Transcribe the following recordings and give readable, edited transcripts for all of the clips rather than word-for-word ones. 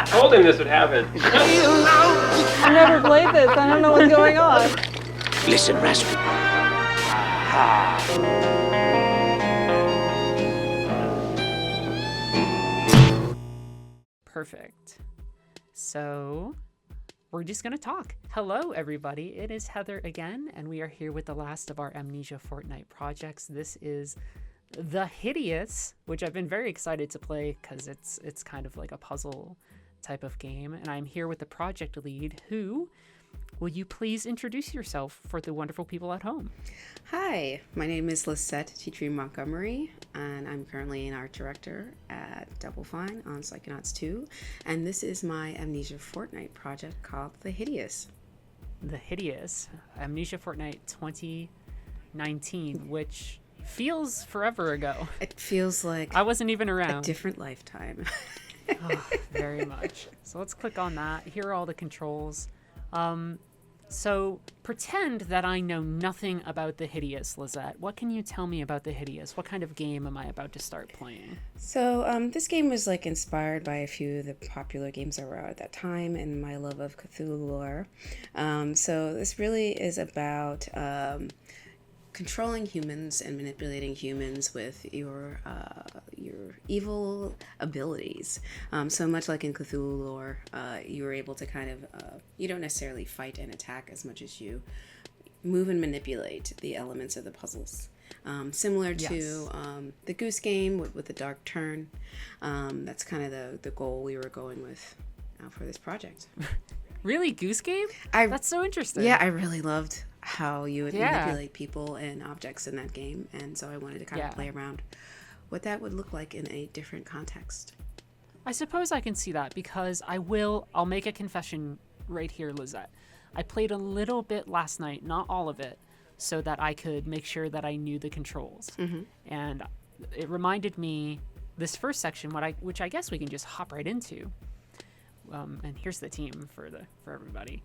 told him this would happen. I've never played this. I don't know what's going on. Listen, Rascal. Perfect. So we're just going to talk. Hello, everybody. It is Heather again, and we are here with the last of our Amnesia Fortnight projects. This is the Hideous, which I've been very excited to play because it's kind of like a puzzle type of game. And I'm here with the project lead, who, will you please introduce yourself for the wonderful people at home? Hi, my name is Lisette Titre-Montgomery, and I'm currently an art director at Double Fine on Psychonauts 2, and this is my Amnesia Fortnight project called The Hideous. The Hideous, Amnesia Fortnight 2019, which feels forever ago. It feels like I wasn't even around. a different lifetime. Oh, very much. So let's click on that. Here are all the controls. So pretend that I know nothing about The Hideous, Lisette. What can you tell me about The Hideous? What kind of game am I about to start playing? So this game was like inspired by a few of the popular games that were out at that time and my love of Cthulhu lore. So this really is about controlling humans and manipulating humans with your evil abilities. So much like in Cthulhu lore, you are able to kind of you don't necessarily fight and attack as much as you move and manipulate the elements of the puzzles. Similar to the Goose Game with the dark turn. That's kind of the goal we were going with for this project. Really? Goose Game? That's so interesting. Yeah, I really loved how you would manipulate people and objects in that game, and so I wanted to kind of play around what that would look like in a different context. I suppose I can see that because I'll make a confession right here, Lisette. I played a little bit last night, not all of it, so that I could make sure that I knew the controls. Mm-hmm. And it reminded me, this first section, which I guess we can just hop right into, and here's the team for everybody.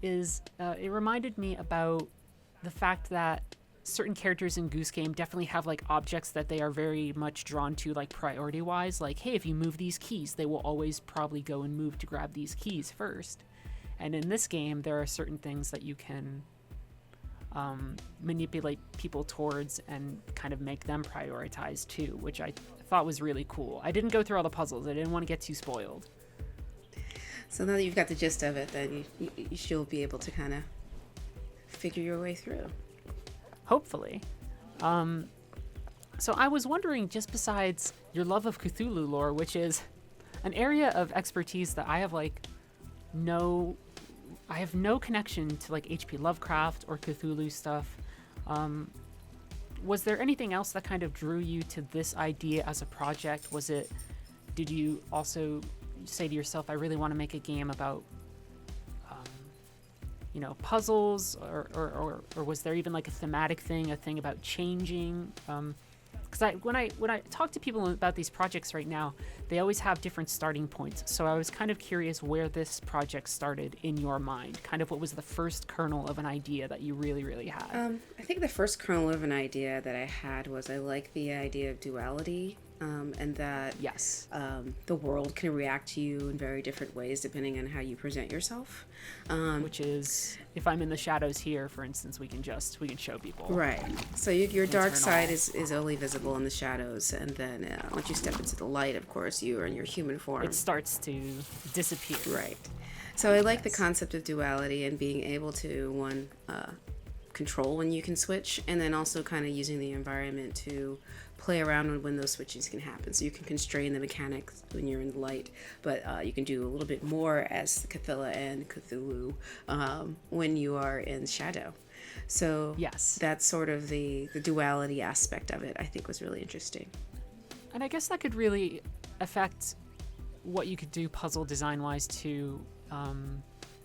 It reminded me about the fact that certain characters in Goose Game definitely have like objects that they are very much drawn to, like priority wise, like, hey, if you move these keys, they will always probably go and move to grab these keys first. And in this game, there are certain things that you can manipulate people towards and kind of make them prioritize too, which I thought was really cool. I didn't go through all the puzzles. I didn't want to get too spoiled. So now that you've got the gist of it, then you should be able to kind of figure your way through. Hopefully. So I was wondering, just besides your love of Cthulhu lore, which is an area of expertise that I have no connection to like H.P. Lovecraft or Cthulhu stuff. Was there anything else that kind of drew you to this idea as a project? Did you also say to yourself, I really want to make a game about, puzzles, or was there even like a thematic thing, a thing about changing? Because when I talk to people about these projects right now, they always have different starting points. So I was kind of curious where this project started in your mind. Kind of what was the first kernel of an idea that you really, really had? I think the first kernel of an idea that I had was I like the idea of duality. And that the world can react to you in very different ways depending on how you present yourself. Which is, if I'm in the shadows here, for instance, we can show people. Right. So your dark side is only visible in the shadows, and then once you step into the light, of course, you are in your human form. It starts to disappear. Right. So I like the concept of duality and being able to, control when you can switch, and then also kind of using the environment to play around when those switches can happen. So you can constrain the mechanics when you're in the light, but you can do a little bit more as Cthulhu and Cthulhu when you are in shadow. So that's sort of the duality aspect of it, I think, was really interesting. And I guess that could really affect what you could do puzzle design-wise too,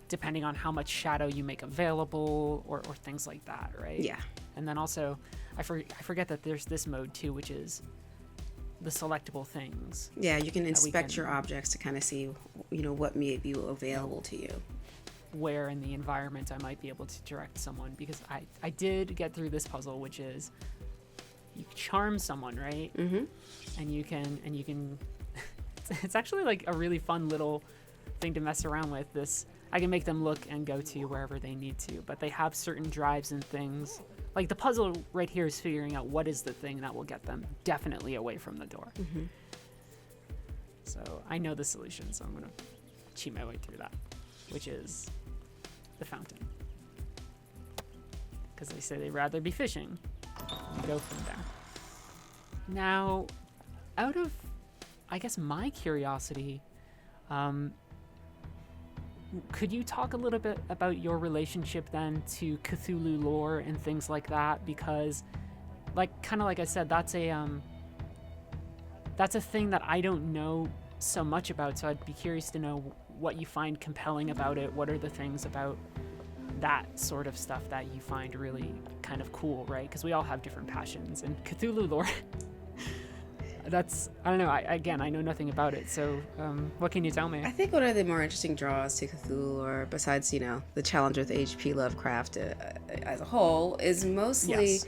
depending on how much shadow you make available or things like that, right? Yeah. And then also, I forget that there's this mode too, which is the selectable things. Yeah, you can inspect your objects to kind of see, what may be available to you. Where in the environment I might be able to direct someone, because I did get through this puzzle, which is you charm someone, right? Mm-hmm. And you can it's actually like a really fun little thing to mess around with. This I can make them look and go to wherever they need to, but they have certain drives and things. Like the puzzle right here is figuring out what is the thing that will get them definitely away from the door. Mm-hmm. So I know the solution, so I'm gonna cheat my way through that, which is the fountain. Because they say they'd rather be fishing. You go from there. Now, out of, I guess, my curiosity, could you talk a little bit about your relationship then to Cthulhu lore and things like that? Because, kind of like I said, that's a thing that I don't know so much about. So I'd be curious to know what you find compelling about it. What are the things about that sort of stuff that you find really kind of cool, right? Because we all have different passions, and Cthulhu lore. That's, I don't know, I know nothing about it, so what can you tell me? I think one of the more interesting draws to Cthulhu lore, besides, the challenge with H.P. Lovecraft as a whole, is mostly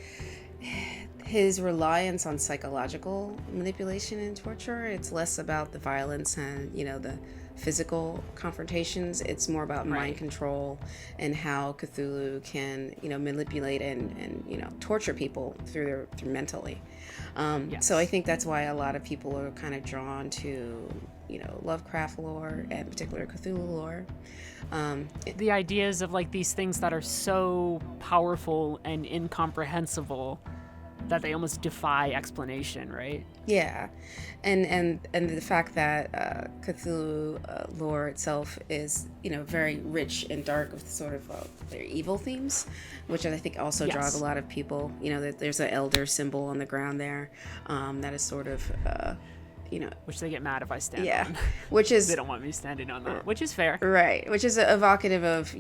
his reliance on psychological manipulation and torture. It's less about the violence and, the physical confrontations. It's more about mind control and how Cthulhu can, manipulate and torture people through mentally. So I think that's why a lot of people are kind of drawn to, Lovecraft lore and in particular Cthulhu lore. The ideas of these things that are so powerful and incomprehensible that they almost defy explanation, right? Yeah, and the fact that Cthulhu lore itself is, very rich and dark with sort of their evil themes, which I think also draws a lot of people. There's an elder symbol on the ground there that is sort of, which they get mad if I stand on. Which is... They don't want me standing on that, which is fair. Right, which is evocative of,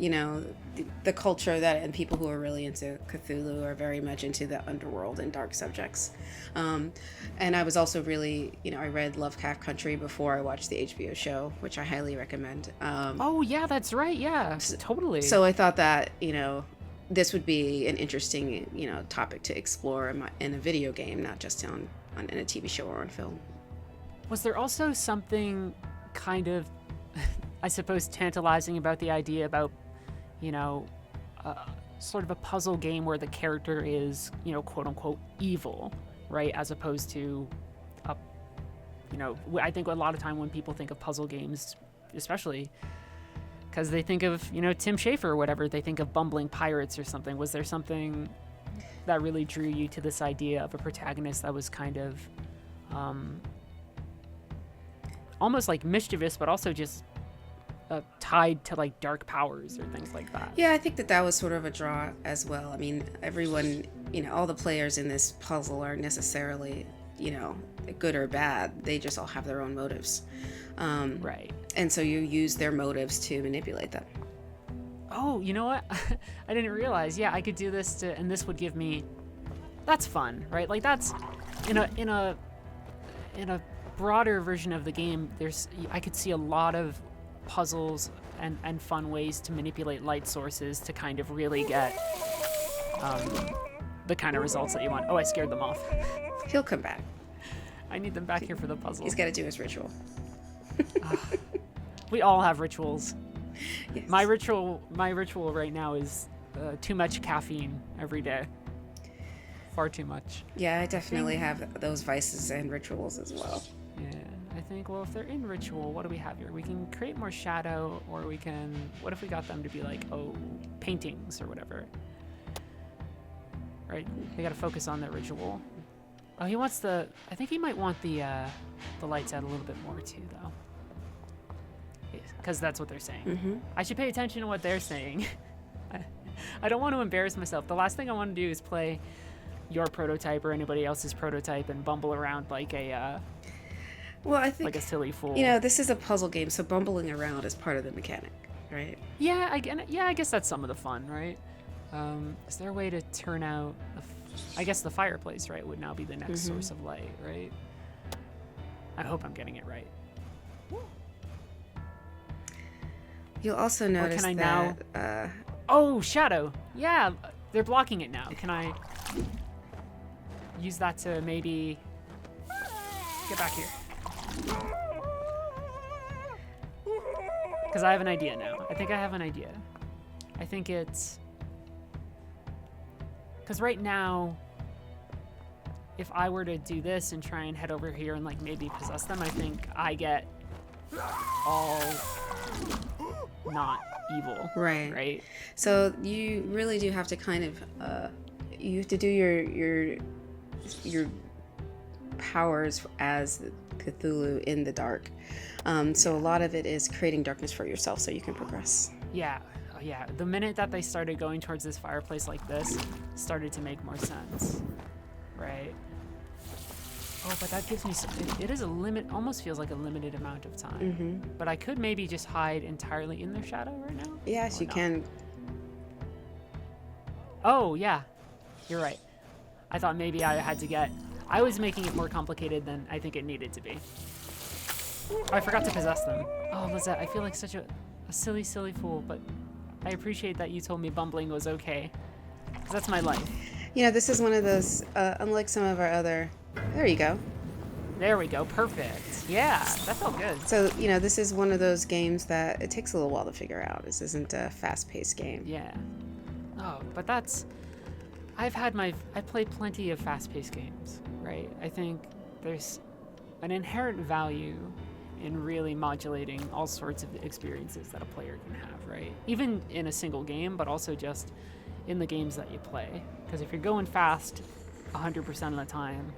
the culture that, and people who are really into Cthulhu are very much into the underworld and dark subjects. And I was also really, I read Lovecraft Country before I watched the HBO show, which I highly recommend. Oh, yeah, that's right, yeah, totally. So I thought that, this would be an interesting, topic to explore in a video game, not just in a TV show or on film. Was there also something kind of, I suppose, tantalizing about the idea about, sort of a puzzle game where the character is, quote unquote, evil, right? As opposed to, I think a lot of time when people think of puzzle games, especially because they think of, Tim Schafer or whatever, they think of bumbling pirates or something. Was there something that really drew you to this idea of a protagonist that was kind of, almost like mischievous, but also just tied to dark powers or things like that? Yeah, I think that was sort of a draw as well. I mean, everyone, all the players in this puzzle aren't necessarily, good or bad. They just all have their own motives. Right. And so you use their motives to manipulate them. Oh, you know what? I didn't realize. Yeah, I could do this and this would give me. That's fun, right? That's in a broader version of the game. I could see a lot of puzzles and fun ways to manipulate light sources to kind of really get the kind of results that you want. Oh, I scared them off. He'll come back. I need them back here for the puzzle. He's got to do his ritual. We all have rituals. Yes. My ritual right now is too much caffeine every day. Far too much. Yeah, I definitely have those vices and rituals as well. Yeah, I think, well, if they're in ritual, what do we have here? We can create more shadow, or we can, what if we got them to be paintings or whatever? Right? They gotta focus on their ritual. Oh, he wants I think he might want the lights out a little bit more too, though. Because that's what they're saying. Mm-hmm. I should pay attention to what they're saying. I don't want to embarrass myself. The last thing I want to do is play your prototype or anybody else's prototype and bumble around like a I think, like a silly fool. This is a puzzle game, so bumbling around is part of the mechanic, right? Yeah, I guess that's some of the fun, right? Is there a way to turn out? I guess the fireplace, right, would now be the next source of light, right? I hope I'm getting it right. You'll also notice that... Oh, shadow. Yeah, they're blocking it now. Can I use that to maybe get back here? Because I have an idea now. I think I have an idea. I think it's... Because right now, if I were to do this and try and head over here and like maybe possess them, I think I get all not evil. Right? So you really do have to kind of, you have to do your powers as Cthulhu in the dark. So a lot of it is creating darkness for yourself so you can progress. Yeah. The minute that they started going towards this fireplace like this, started to make more sense. Right? Oh, but that gives me it is a limit, almost feels like a limited amount of time. Mm-hmm. But I could maybe just hide entirely in their shadow right now? Yes, you can. Oh, yeah. You're right. I thought maybe I had to get... I was making it more complicated than I think it needed to be. Oh, I forgot to possess them. Oh, Lisette, I feel like such a silly, silly fool, but I appreciate that you told me bumbling was okay. 'Cause that's my life. You know, this is one of those, unlike some of our other... There you go. There we go. Perfect. Yeah, that felt good. So, you know, this is one of those games that it takes a little while to figure out. This isn't a fast-paced game. Yeah. Oh, but that's... I play plenty of fast-paced games, right? I think there's an inherent value in really modulating all sorts of experiences that a player can have, right? Even in a single game, but also just in the games that you play. Because if you're going fast 100% of the time,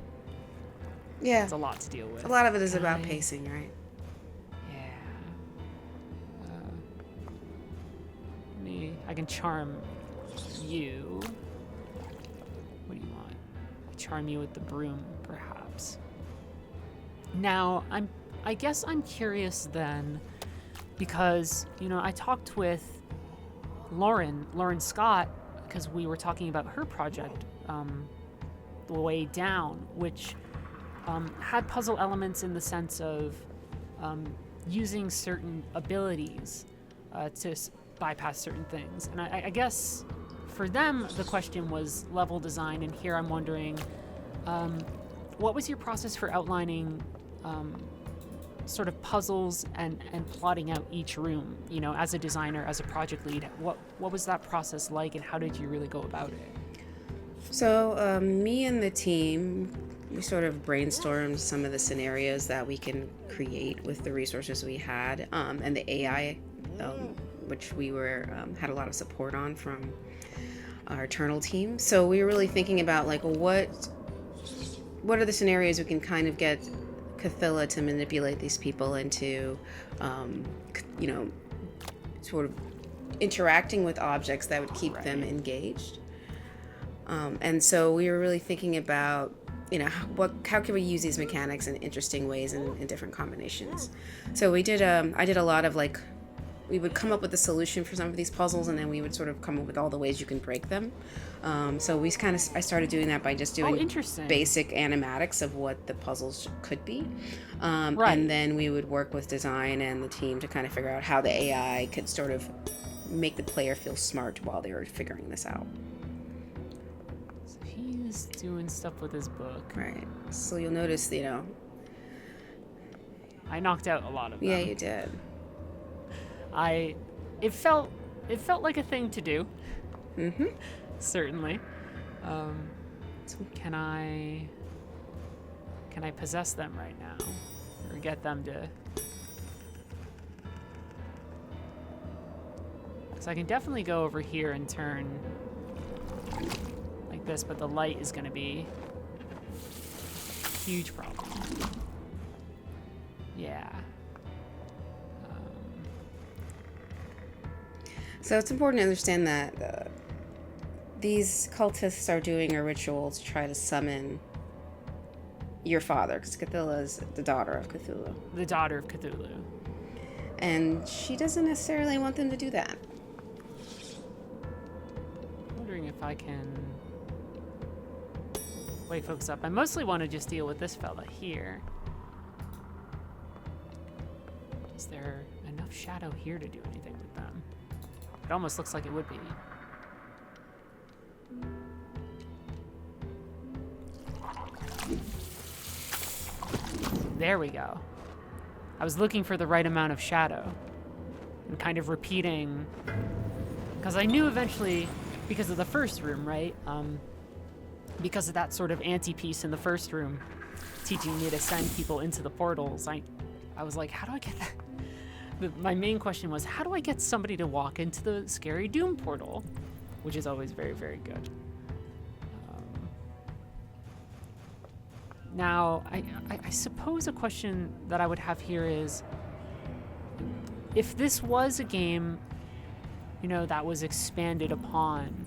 yeah, it's a lot to deal with. A lot of it is about pacing, right? Yeah. I can charm you. What do you want? Charm you with the broom, perhaps. Now, I guess I'm curious then, because, you know, I talked with Lauren Scott, because we were talking about her project, The Way Down, which had puzzle elements in the sense of using certain abilities to bypass certain things. And I guess for them, the question was level design, and here I'm wondering, what was your process for outlining sort of puzzles and plotting out each room, you know, as a designer, as a project lead? What was that process like, and how did you really go about it? So me and the team, we sort of brainstormed some of the scenarios that we can create with the resources we had, and the AI, which we had a lot of support on from our internal team. So we were really thinking about like what are the scenarios we can kind of get Cthulhu to manipulate these people into, you know, sort of interacting with objects that would keep them engaged. And so we were really thinking about, you know, how can we use these mechanics in interesting ways and in different combinations. So we did, I did a lot of like, we would come up with a solution for some of these puzzles, and then we would sort of come up with all the ways you can break them. So I started doing that by just doing basic animatics of what the puzzles could be. And then we would work with design and the team to kind of figure out how the AI could sort of make the player feel smart while they were figuring this out. So he's doing stuff with his book. Right. So you'll notice, you know. I knocked out a lot of them. Yeah, you did. It felt like a thing to do. Mm-hmm. Certainly. So can I possess them right now, or get them to? So I can definitely go over here and turn like this, but the light is going to be a huge problem. Yeah. So it's important to understand that these cultists are doing a ritual to try to summon your father, because Cthulhu is the daughter of Cthulhu. The daughter of Cthulhu. And she doesn't necessarily want them to do that. I'm wondering if I can wake folks up. I mostly want to just deal with this fella here. Is there enough shadow here to do anything with them? It almost looks like it would be. There we go. I was looking for the right amount of shadow. and kind of repeating, because I knew eventually, because of the first room, right? Because of that sort of anti-piece in the first room, teaching me to send people into the portals, I was like, how do I get that? My main question was, how do I get somebody to walk into the scary Doom portal? Which is always very, very good. Now, I suppose a question that I would have here is, if this was a game, that was expanded upon,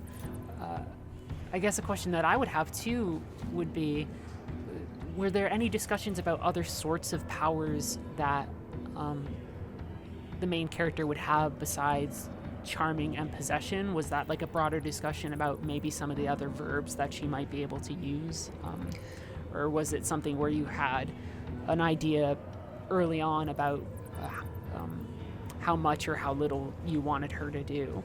I guess a question that I would have too would be, were there any discussions about other sorts of powers that the main character would have besides charming and possession? Was that like a broader discussion about maybe some of the other verbs that she might be able to use? Or was it something where you had an idea early on about how much or how little you wanted her to do?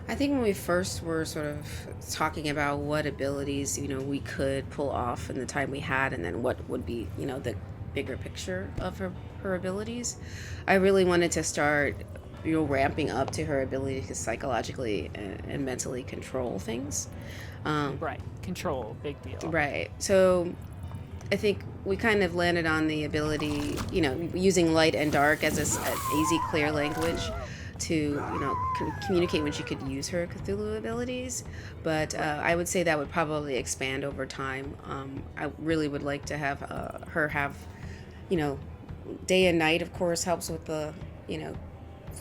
I think when we first were sort of talking about what abilities, we could pull off in the time we had, and then what would be, the bigger picture of her abilities, I really wanted to start, ramping up to her ability to psychologically and mentally control things. Right. Control, big deal. Right. So I think we kind of landed on the ability, using light and dark as an easy, clear language to, communicate when she could use her Cthulhu abilities. But I would say that would probably expand over time. I really would like to have her have, day and night, of course, helps with the,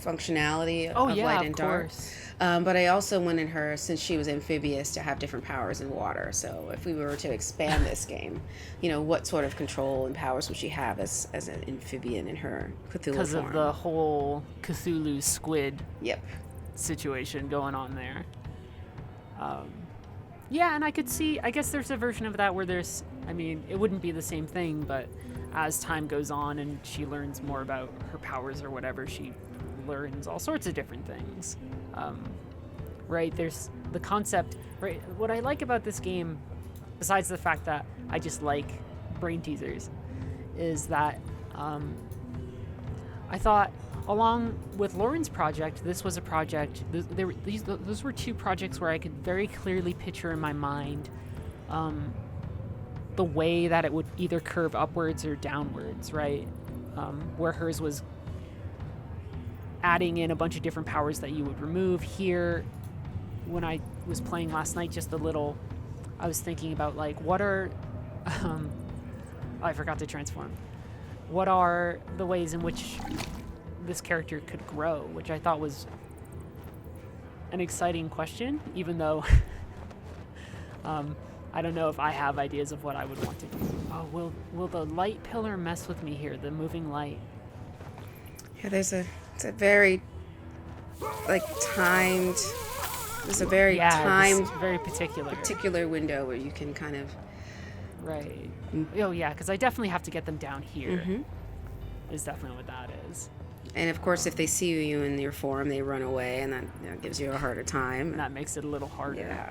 functionality of light and dark. But I also wanted her, since she was amphibious, to have different powers in water. So if we were to expand this game, what sort of control and powers would she have as an amphibian in her Cthulhu form? Because of the whole Cthulhu squid situation going on there. Yeah, and I could see, I guess there's a version of that where there's, it wouldn't be the same thing, but as time goes on and she learns more about her powers or whatever, she learns all sorts of different things. Right, there's the concept, right? What I like about this game, besides the fact that I just like brain teasers, is that I thought, along with Lauren's project, this was a project, those were two projects where I could very clearly picture in my mind the way that it would either curve upwards or downwards, right? Where hers was adding in a bunch of different powers that you would remove. Here, when I was playing last night, I was thinking about, like, what are, I forgot to transform. What are the ways in which this character could grow, which I thought was an exciting question, even though I don't know if I have ideas of what I would want to do. Oh, will the light pillar mess with me here, the moving light? Yeah, it's a very, timed, very particular window where you can kind of... Right. Oh, yeah, because I definitely have to get them down here, is definitely what that is. And, of course, if they see you in your form, they run away, and that gives you a harder time. And that makes it a little harder. Yeah.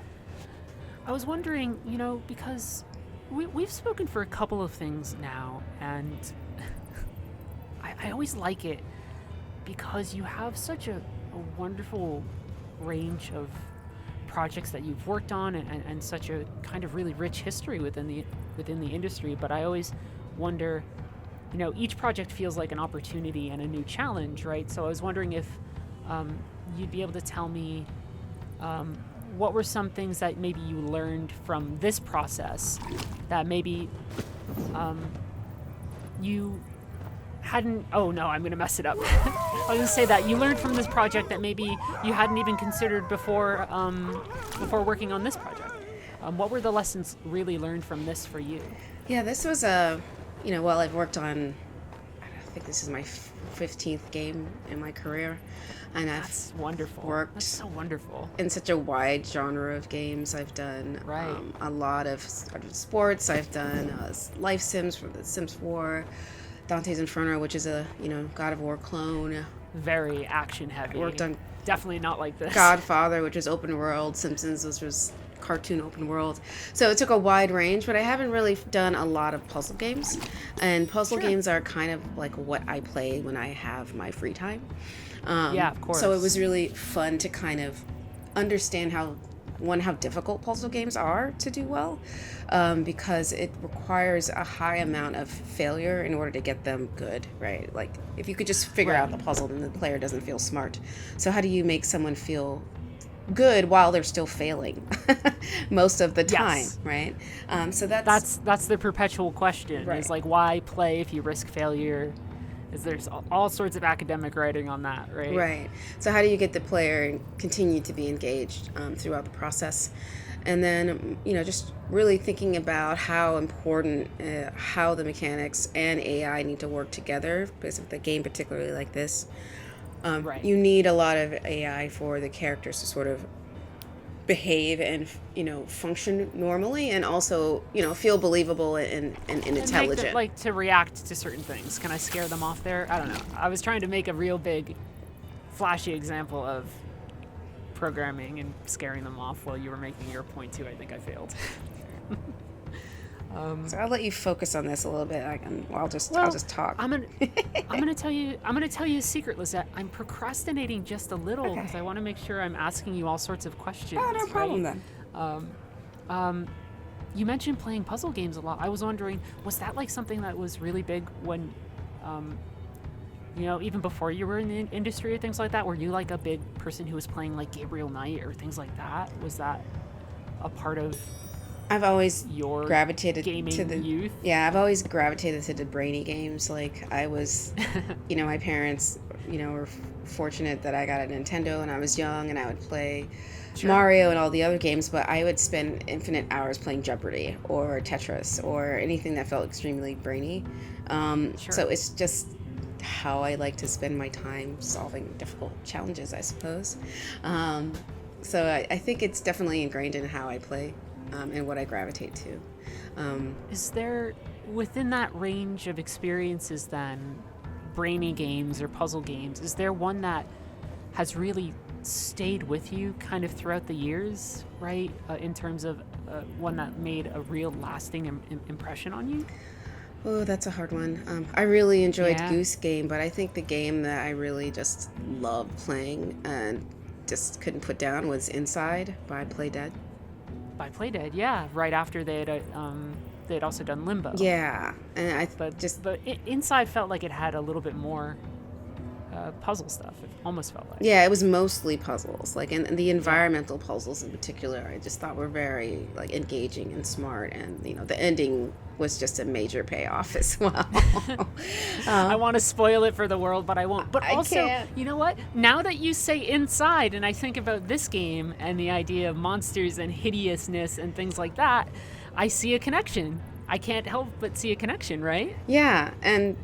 I was wondering, because we've spoken for a couple of things now, and I always like it because you have such a wonderful range of projects that you've worked on, and such a kind of really rich history within the industry. But I always wonder, each project feels like an opportunity and a new challenge, right? So I was wondering if you'd be able to tell me what were some things that maybe you learned from this process that maybe you hadn't... Oh, no, I'm going to mess it up. I was going to say that you learned from this project that maybe you hadn't even considered before working on this project. What were the lessons really learned from this for you? Yeah, this was well, I've worked on, I think this is my 15th game in my career. And That's wonderful. Worked That's so wonderful. in such a wide genre of games. I've done a lot of sports. I've done life sims for The Sims 4, Dante's Inferno, which is a God of War clone. Very action heavy. I worked on definitely not like this. Godfather, which is open world. Simpsons, which was cartoon open world. So it took a wide range, but I haven't really done a lot of puzzle games. And puzzle games are kind of like what I play when I have my free time. Yeah, of course. So it was really fun to kind of understand how difficult puzzle games are to do well, because it requires a high amount of failure in order to get them good, right? Like if you could just figure out the puzzle, then the player doesn't feel smart. So how do you make someone feel good while they're still failing most of the time, right? So that's the perpetual question, right. Is like, why play if you risk failure? Is there's all sorts of academic writing on that, right? Right. So how do you get the player and continue to be engaged throughout the process? And then, just really thinking about how important, how the mechanics and AI need to work together, because of the game particularly like this. Right. You need a lot of AI for the characters to sort of behave and function normally, and also feel believable and intelligent. Like to react to certain things. Can I scare them off there? I don't know. I was trying to make a real big, flashy example of programming and scaring them off while you were making your point too. I think I failed. So I'll let you focus on this a little bit. I'll just talk. I'm gonna tell you a secret, Lisette. I'm procrastinating just a little because I want to make sure I'm asking you all sorts of questions. Oh, no problem then. You mentioned playing puzzle games a lot. I was wondering, was that like something that was really big when, even before you were in the industry or things like that? Were you like a big person who was playing like Gabriel Knight or things like that? Was that a part of I've always your gravitated gaming to the youth? Yeah, I've always gravitated to the brainy games. Like I was, my parents, were fortunate that I got a Nintendo when I was young, and I would play Mario and all the other games. But I would spend infinite hours playing Jeopardy or Tetris or anything that felt extremely brainy. So it's just how I like to spend my time solving difficult challenges, I suppose. So I think it's definitely ingrained in how I play. And what I gravitate to. Is there, within that range of experiences then, brainy games or puzzle games, is there one that has really stayed with you kind of throughout the years, right? In terms of one that made a real lasting impression on you? Oh, that's a hard one. I really enjoyed Goose Game, but I think the game that I really just loved playing and just couldn't put down was Inside by Playdead. By Playdead, yeah. Right after they'd also done Limbo. Yeah, and but Inside felt like it had a little bit more puzzle stuff. It almost felt like. Yeah, it was mostly puzzles, like and the environmental puzzles in particular. I just thought were very like engaging and smart, and the ending was just a major payoff as well. I want to spoil it for the world, but I won't. But also, I can't. You know what? Now that you say Inside, and I think about this game and the idea of monsters and hideousness and things like that, I see a connection. I can't help but see a connection, right? Yeah, and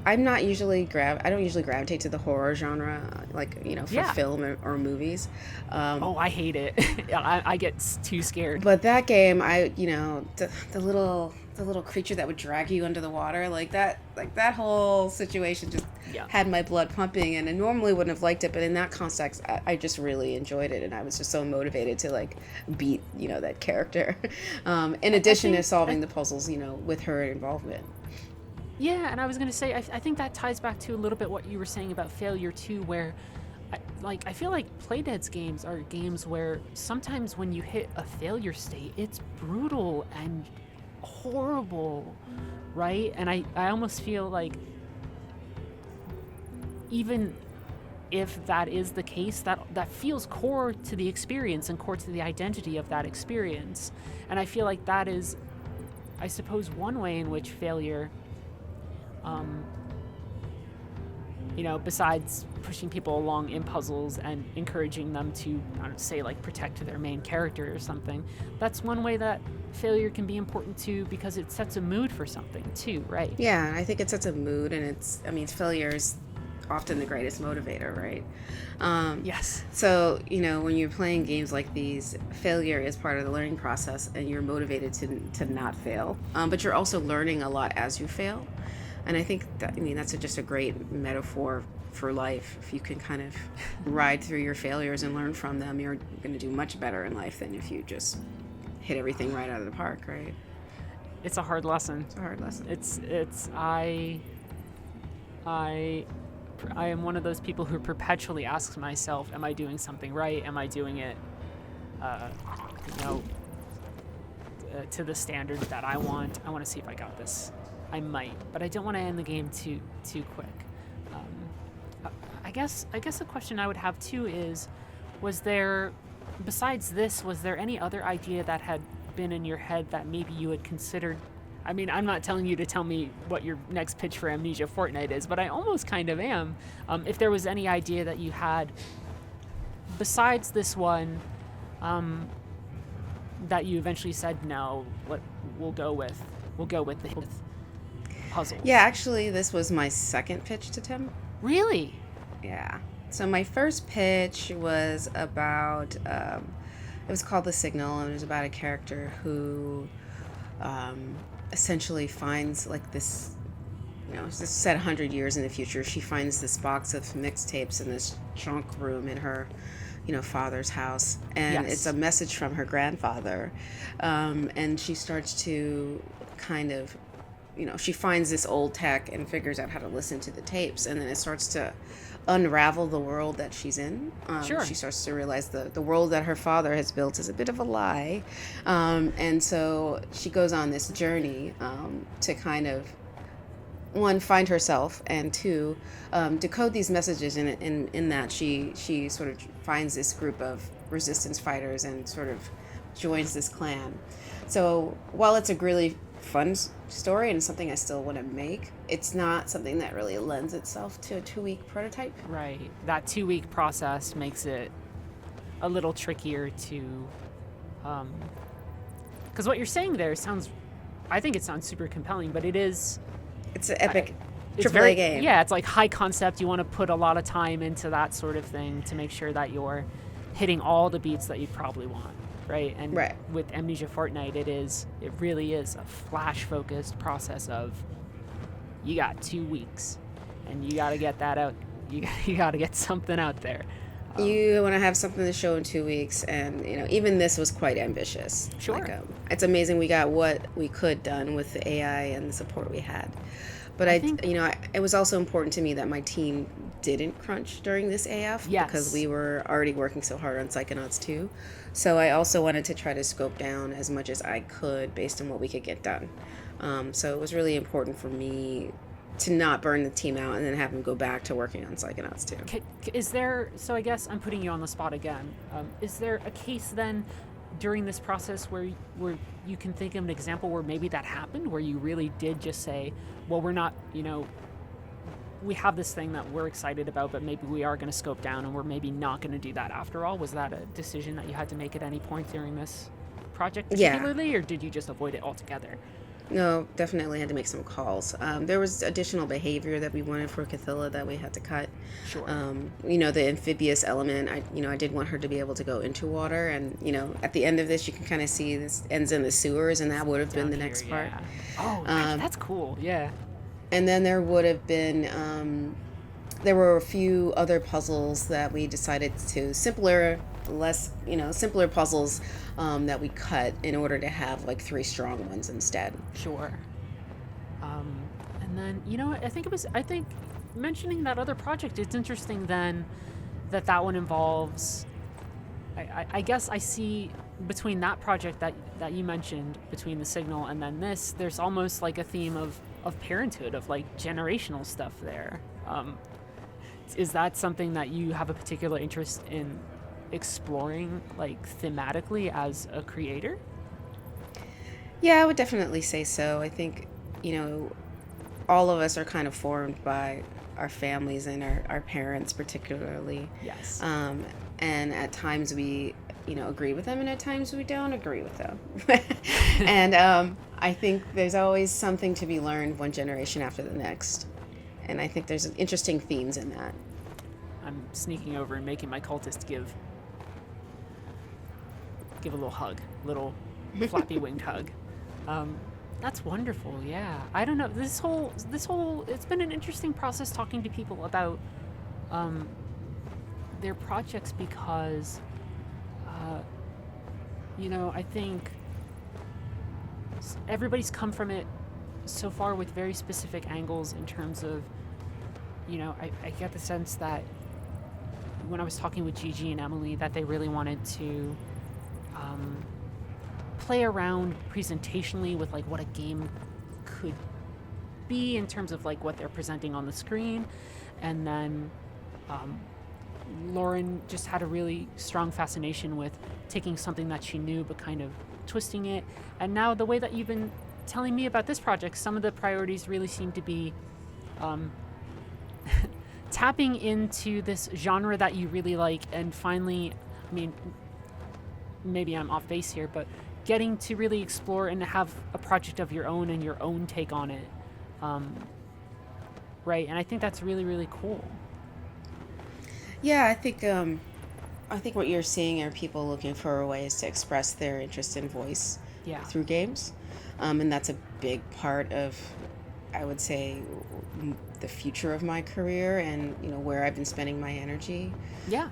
I'm not usually I don't usually gravitate to the horror genre, like for film or movies. I hate it. I get too scared. But that game, the little creature that would drag you under the water, like that whole situation just had my blood pumping, and I normally wouldn't have liked it, but in that context, I just really enjoyed it, and I was just so motivated to like beat that character. In addition to solving the puzzles, with her involvement. Yeah, and I was gonna say, I think that ties back to a little bit what you were saying about failure too, where I feel like Playdead's games are games where sometimes when you hit a failure state, it's brutal and horrible, right? And I almost feel like even if that is the case, that feels core to the experience and core to the identity of that experience. And I feel like that is, I suppose, one way in which failure, besides pushing people along in puzzles and encouraging them to, say, like protect their main character or something, that's one way that failure can be important too, because it sets a mood for something too, right? Yeah, I think it sets a mood, and failure is often the greatest motivator, right? Yes. So, when you're playing games like these, failure is part of the learning process, and you're motivated to not fail. But you're also learning a lot as you fail. And I think that, that's just a great metaphor for life. If you can kind of ride through your failures and learn from them, you're going to do much better in life than if you just hit everything right out of the park, right? It's a hard lesson. It's a hard lesson. I am one of those people who perpetually asks myself, am I doing something right? Am I doing it, to the standard that I want? I want to see if I got this. I might, but I don't want to end the game too quick. I guess a question I would have too is, besides this, was there any other idea that had been in your head that maybe you had considered? I mean, I'm not telling you to tell me what your next pitch for Amnesia Fortnight is, but I almost kind of am. If there was any idea that you had besides this one, that you eventually said no, we'll go with the puzzles. Yeah, actually, this was my second pitch to Tim. Really? Yeah. So my first pitch was about, it was called The Signal, and it was about a character who essentially finds like this, this is set 100 years in the future. She finds this box of mixtapes in this junk room in her, father's house, and it's a message from her grandfather, and she starts to kind of, she finds this old tech and figures out how to listen to the tapes, and then it starts to unravel the world that she's in. Sure. She starts to realize the world that her father has built is a bit of a lie, and so she goes on this journey to kind of, one, find herself, and two, decode these messages in that she sort of finds this group of resistance fighters and sort of joins this clan. So while it's a really fun story and something I still want to make, it's not something that really lends itself to a 2-week prototype. Right. That 2-week process makes it a little trickier to, because what you're saying there I think it sounds super compelling, but it's an epic AAA game. Yeah, it's like high concept. You want to put a lot of time into that sort of thing to make sure that you're hitting all the beats that you probably want, right? And with Amnesia Fortnight, it really is a flash-focused process of, you got 2 weeks, and you got to get that out. You got to get something out there. You want to have something to show in 2 weeks, and even this was quite ambitious. Sure. Like, it's amazing we got what we could done with the AI and the support we had. But I think, it was also important to me that my team didn't crunch during this AF, because we were already working so hard on Psychonauts 2. So I also wanted to try to scope down as much as I could based on what we could get done. So it was really important for me to not burn the team out and then have them go back to working on Psychonauts 2. So I guess I'm putting you on the spot again. Is there a case then during this process where you can think of an example where maybe that happened, where you really did just say, well, we're not, we have this thing that we're excited about, but maybe we are going to scope down and we're maybe not going to do that after all? Was that a decision that you had to make at any point during this project particularly, or did you just avoid it altogether? No, definitely had to make some calls. There was additional behavior that we wanted for Cthulhu that we had to cut. Sure. The amphibious element, I did want her to be able to go into water, and, at the end of this, you can kind of see this ends in the sewers, and that would have been the next part. Oh, that's cool. Yeah. And then there would have been, there were a few other puzzles that we decided to simpler puzzles that we cut in order to have like 3 strong ones instead. Sure. And then, I think mentioning that other project, it's interesting then that one involves, I guess I see between that project that you mentioned, between The Signal and then this, there's almost like a theme of parenthood, of like generational stuff there. Is that something that you have a particular interest in exploring, like thematically as a creator? Yeah, I would definitely say so. I think, all of us are kind of formed by our families and our parents particularly. Yes. And at times we, agree with them, and at times we don't agree with them. And I think there's always something to be learned one generation after the next. And I think there's interesting themes in that. I'm sneaking over and making my cultist give a little hug, little flappy winged hug. That's wonderful. Yeah. I don't know. This whole it's been an interesting process talking to people about their projects because I think everybody's come from it so far with very specific angles in terms of I get the sense that when I was talking with Gigi and Emily that they really wanted to play around presentationally with like what a game could be in terms of like what they're presenting on the screen, and then Lauren just had a really strong fascination with taking something that she knew but kind of twisting it. And now the way that you've been telling me about this project, some of the priorities really seem to be tapping into this genre that you really like, and finally, I mean, maybe I'm off base here, but getting to really explore and have a project of your own and your own take on it. Right. And I think that's really, really cool. Yeah, I think what you're seeing are people looking for ways to express their interest in voice through games. And that's a big part of, I would say, the future of my career and, where I've been spending my energy. Yeah.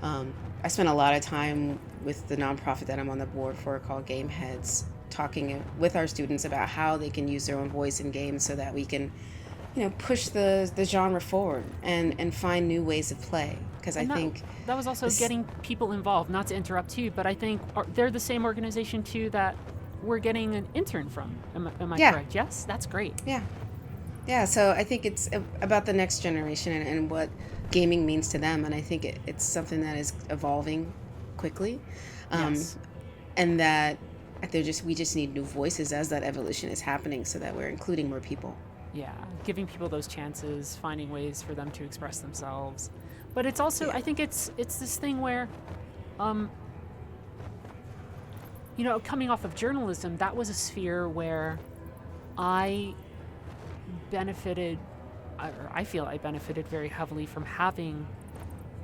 I spent a lot of time with the nonprofit that I'm on the board for called Game Heads, talking with our students about how they can use their own voice in games so that we can, push the genre forward and find new ways of play. Because I think that was also getting people involved, not to interrupt you, but I think they're the same organization too that we're getting an intern from. Am I correct? Yes? That's great. Yeah, so I think it's about the next generation and what gaming means to them, and I think it's something that is evolving quickly, Yes. and that we just need new voices as that evolution is happening, so that we're including more people. Yeah, giving people those chances, finding ways for them to express themselves, but it's also I think it's this thing where, coming off of journalism, that was a sphere where I feel I benefited very heavily from having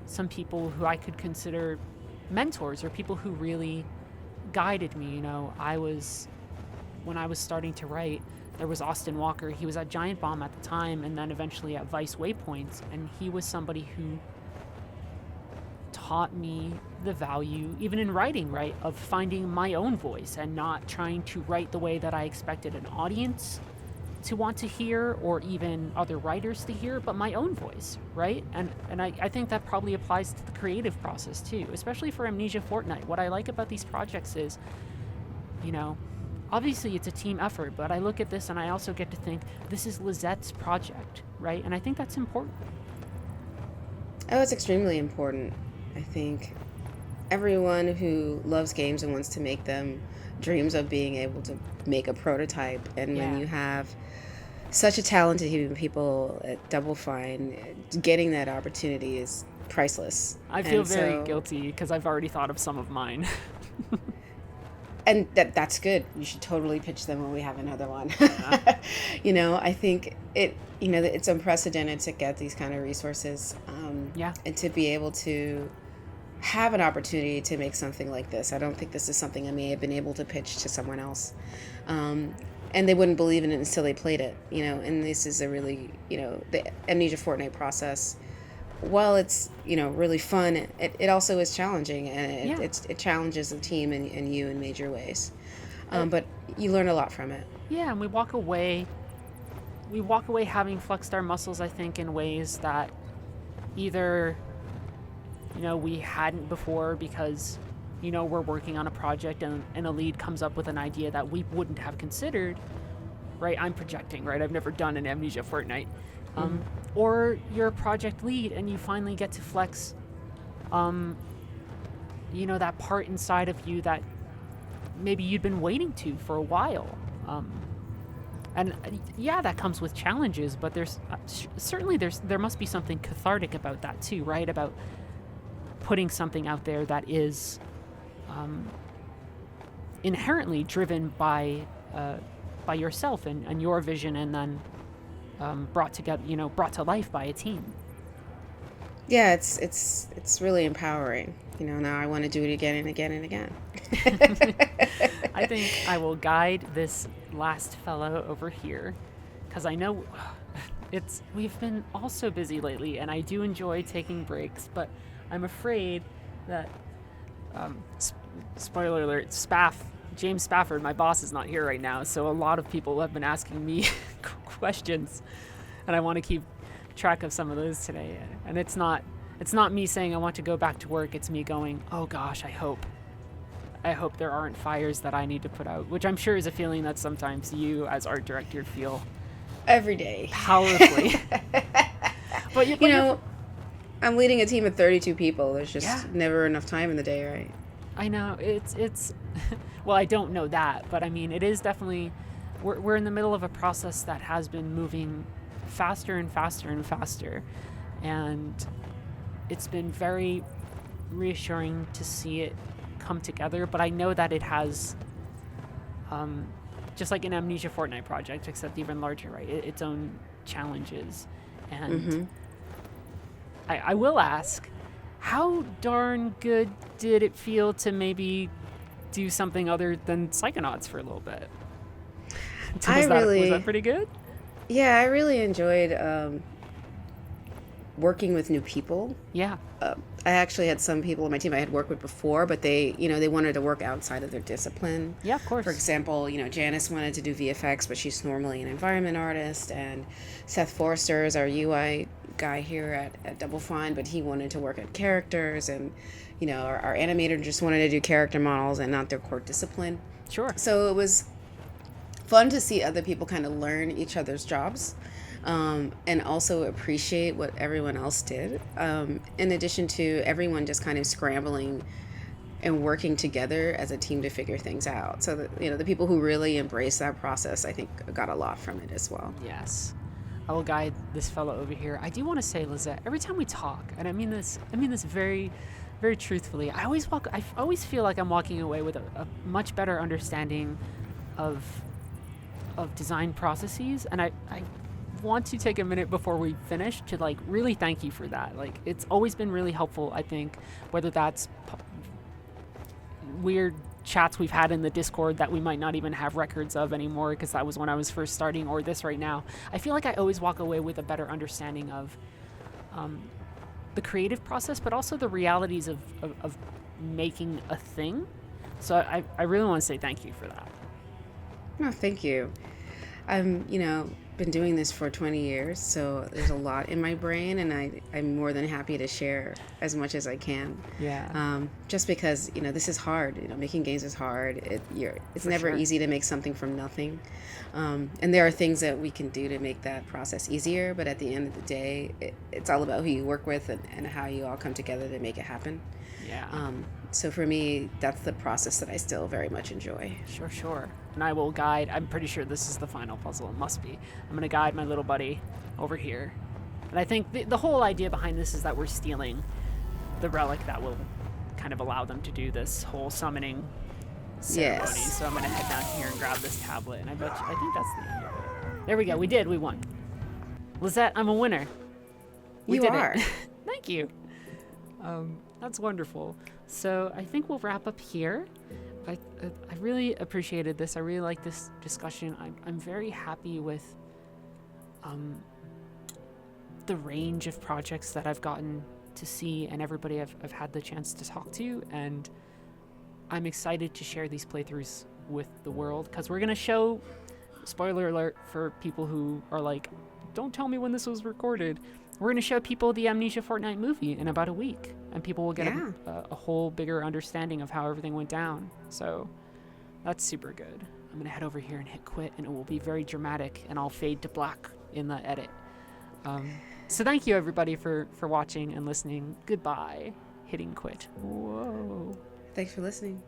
some people who I could consider mentors or people who really guided me. When I was starting to write, there was Austin Walker. He was at Giant Bomb at the time and then eventually at Vice Waypoints, and he was somebody who taught me the value, even in writing, right, of finding my own voice and not trying to write the way that I expected an audience to want to hear or even other writers to hear, but my own voice, right? And I think that probably applies to the creative process too, especially for Amnesia Fortnight. What I like about these projects is, obviously it's a team effort, but I look at this and I also get to think this is Lisette's project, right? And I think that's important. Oh, it's extremely important. I think everyone who loves games and wants to make them dreams of being able to make a prototype, and when you have such a talented human people at Double Fine, getting that opportunity is priceless. I feel very guilty because I've already thought of some of mine. And that's good. You should totally pitch them when we have another one. I think it's unprecedented to get these kind of resources, and to be able to have an opportunity to make something like this. I don't think this is something I may have been able to pitch to someone else. And they wouldn't believe in it until they played it, and this is a really, the Amnesia Fortnight process, while it's, really fun, it also is challenging, and it challenges the team and you in major ways. But you learn a lot from it. Yeah, and we walk away having flexed our muscles, I think, in ways that either, we hadn't before because, we're working on a project and a lead comes up with an idea that we wouldn't have considered, right? I'm projecting, right? I've never done an Amnesia Fortnight. Or you're a project lead and you finally get to flex, that part inside of you that maybe you'd been waiting to for a while. And that comes with challenges, but there's certainly there must be something cathartic about that too, right? About putting something out there that is inherently driven by yourself and your vision, and then brought to life by a team. Yeah, it's really empowering. Now I want to do it again and again and again. I think I will guide this last fellow over here, because I know we've been all so busy lately, and I do enjoy taking breaks, but I'm afraid that, spoiler alert, James Spafford, my boss, is not here right now, so a lot of people have been asking me questions, and I want to keep track of some of those today. And it's not me saying I want to go back to work, it's me going, oh gosh, I hope there aren't fires that I need to put out, which I'm sure is a feeling that sometimes you as art director feel every day powerfully. but you know, I'm leading a team of 32 people. There's just never enough time in the day, right? I know it's well, I don't know that, but I mean, it is definitely, we're in the middle of a process that has been moving faster and faster and faster, and it's been very reassuring to see it come together. But I know that it has, just like an Amnesia Fortnight project, except even larger, right? Its own challenges. And I will ask, how darn good did it feel to maybe do something other than Psychonauts for a little bit? Was that pretty good? Yeah, I really enjoyed working with new people. Yeah. I actually had some people on my team I had worked with before, but they wanted to work outside of their discipline. Yeah, of course. For example, Janice wanted to do VFX, but she's normally an environment artist, and Seth Forster is our UI guy here at Double Fine, but he wanted to work at characters, and our animator just wanted to do character models and not their core discipline. Sure. So it was fun to see other people kind of learn each other's jobs. And also appreciate what everyone else did, in addition to everyone just kind of scrambling and working together as a team to figure things out. So that, the people who really embraced that process, I think, got a lot from it as well. Yes. I will guide this fellow over here. I do want to say, Lisette, every time we talk, and I mean this very, very truthfully, I always feel like I'm walking away with a much better understanding of design processes, and I want to take a minute before we finish to really thank you for that. It's always been really helpful, I think, whether that's weird chats we've had in the Discord that we might not even have records of anymore because that was when I was first starting, or this right now. I feel like I always walk away with a better understanding of the creative process, but also the realities of making a thing. So I really want to say thank you for that. No, thank you. I'm been doing this for 20 years, so there's a lot in my brain, and I'm more than happy to share as much as I can. Yeah. Just because this is hard. Making games is hard. It's never easy to make something from nothing, and there are things that we can do to make that process easier. But at the end of the day, it's all about who you work with and how you all come together to make it happen. Yeah. So for me, that's the process that I still very much enjoy. Sure. And I will guide, I'm pretty sure this is the final puzzle, it must be. I'm going to guide my little buddy over here. And I think the whole idea behind this is that we're stealing the relic that will kind of allow them to do this whole summoning ceremony. Yes. So I'm going to head down here and grab this tablet, and I think that's the end of it. There we go, we won. Lisette, I'm a winner. You are. Thank you. That's wonderful. So I think we'll wrap up here. I really appreciated this. I really like this discussion. I'm very happy with the range of projects that I've gotten to see and everybody I've had the chance to talk to, and I'm excited to share these playthroughs with the world, because we're going to show, spoiler alert for people who are like, don't tell me when this was recorded, we're going to show people the Amnesia Fortnight movie in about a week, and people will get a whole bigger understanding of how everything went down. So that's super good. I'm going to head over here and hit quit, and it will be very dramatic, and I'll fade to black in the edit. So thank you, everybody, for watching and listening. Goodbye. Hitting quit. Whoa. Thanks for listening.